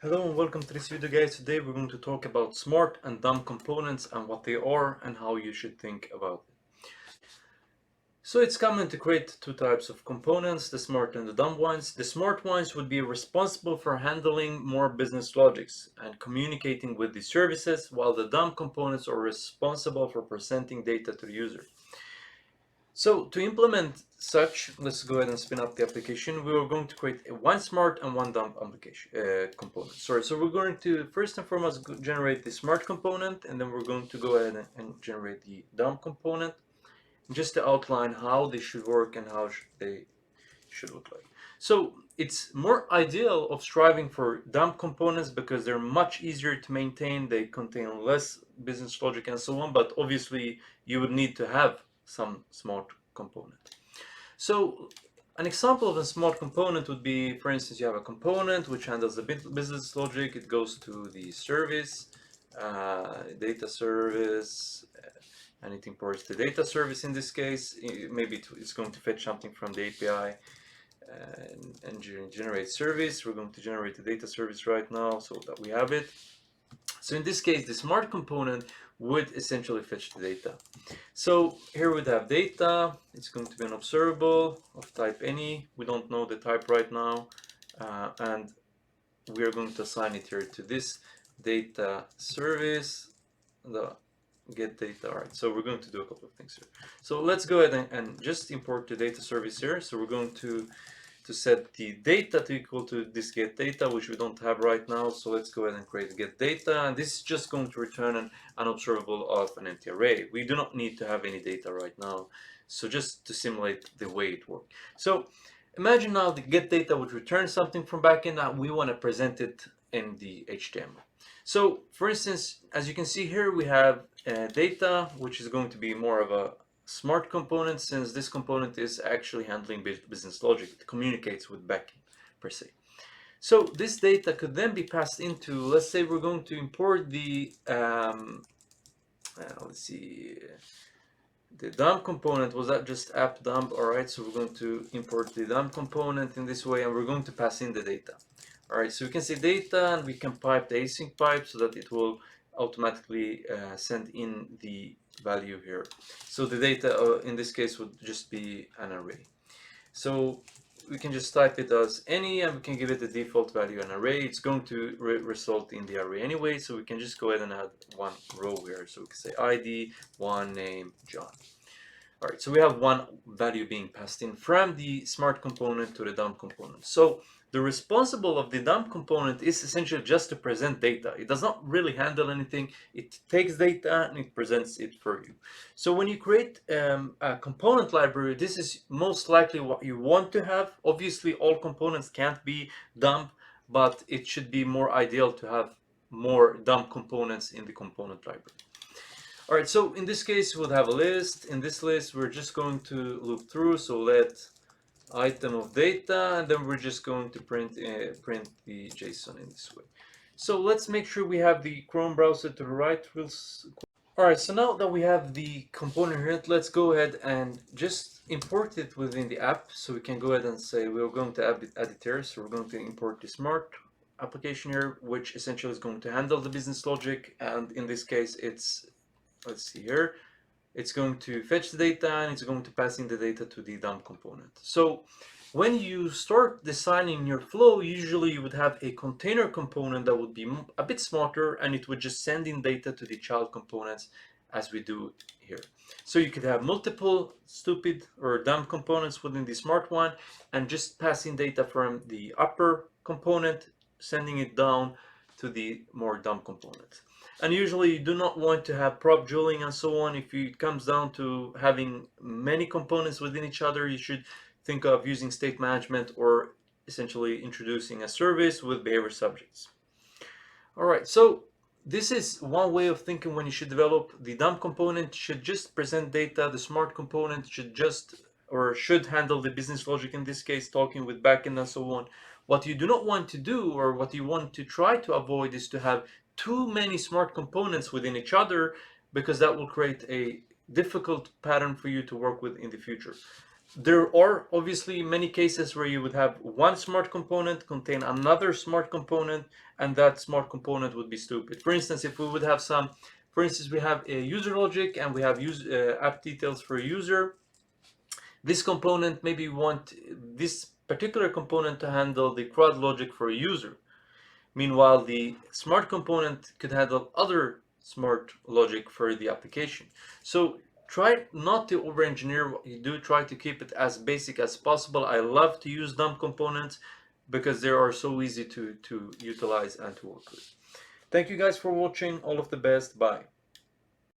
Hello and welcome to this video, guys. Today we're going to talk about smart and dumb components and what they are and how you should think about it. So it's common to create two types of components, the smart and the dumb ones. The smart ones would be responsible for handling more business logics and communicating with the services, while the dumb components are responsible for presenting data to the user. So to implement such, let's go ahead and spin up the application. We are going to create one smart and one dumb application component. So we're going to first and foremost generate the smart component, and then we're going to go ahead and generate the dumb component, just to outline how they should work and how they should look like. So it's more ideal of striving for dumb components because they're much easier to maintain. They contain less business logic and so on, but obviously you would need to have some smart component. So an example of a smart component would be, for instance, you have a component which handles the business logic. It goes to the service, data service, and it imports the data service in this case. Maybe it's going to fetch something from the API and generate service. We're going to generate the data service right now so that we have it. So in this case, the smart component would essentially fetch the data. So here we'd have data. It's going to be an observable of type any. We don't know the type right now, and we are going to assign it here to this data service, the get data. All right, so we're going to do a couple of things here. So let's go ahead and just import the data service here. So we're going to set the data to equal to this get data, which we don't have right now. So let's go ahead and create get data, and this is just going to return an observable of an empty array. We do not need to have any data right now, so just to simulate the way it works. So imagine now the get data would return something from backend, and we want to present it in the HTML. So for instance, as you can see here, we have data, which is going to be more of a smart component, since this component is actually handling business logic. It communicates with backend per se. So this data could then be passed into, let's say we're going to import the, let's see, the dump component. Was that just app dump? All right, so we're going to import the dump component in this way, and we're going to pass in the data. All right, so we can say data, and we can pipe the async pipe so that it will automatically send in the value here. So the data in this case would just be an array. So we can just type it as any, and we can give it the default value an array. It's going to result in the array anyway, so we can just go ahead and add one row here. So we can say ID, one name, John. All right, so we have one value being passed in from the smart component to the dump component. So the responsible of the dump component is essentially just to present data. It does not really handle anything. It takes data and it presents it for you. So when you create a component library, this is most likely what you want to have. Obviously, all components can't be dump, but it should be more ideal to have more dump components in the component library. All right, so in this case, we'll have a list. In this list, we're just going to loop through. So let item of data, and then we're just going to print the JSON in this way. So let's make sure we have the Chrome browser to the right. All right, so now that we have the component here, let's go ahead and just import it within the app. So we can go ahead and say we're going to add it here. So we're going to import the smart application here, which essentially is going to handle the business logic. And in this case, it's, let's see here, it's going to fetch the data and it's going to pass in the data to the dump component. So when you start designing your flow, usually you would have a container component that would be a bit smarter, and it would just send in data to the child components as we do here. So you could have multiple stupid or dumb components within the smart one and just passing data from the upper component, sending it down to the more dumb component. And usually you do not want to have prop dueling and so on. If it comes down to having many components within each other, you should think of using state management or essentially introducing a service with behavior subjects. All right, so this is one way of thinking when you should develop. The dump component should just present data. The smart component should just, or should handle the business logic, in this case, talking with backend and so on. What you do not want to do, or what you want to try to avoid, is to have too many smart components within each other, because that will create a difficult pattern for you to work with in the future. There are obviously many cases where you would have one smart component contain another smart component, and that smart component would be stupid. For instance, if we would have for instance, we have a user logic and we have app details for a user. This component, maybe we want this particular component to handle the CRUD logic for a user. Meanwhile, the smart component could handle other smart logic for the application. So try not to over-engineer what you do. Try to keep it as basic as possible. I love to use dumb components because they are so easy to utilize and to work with. Thank you guys for watching. All of the best. Bye.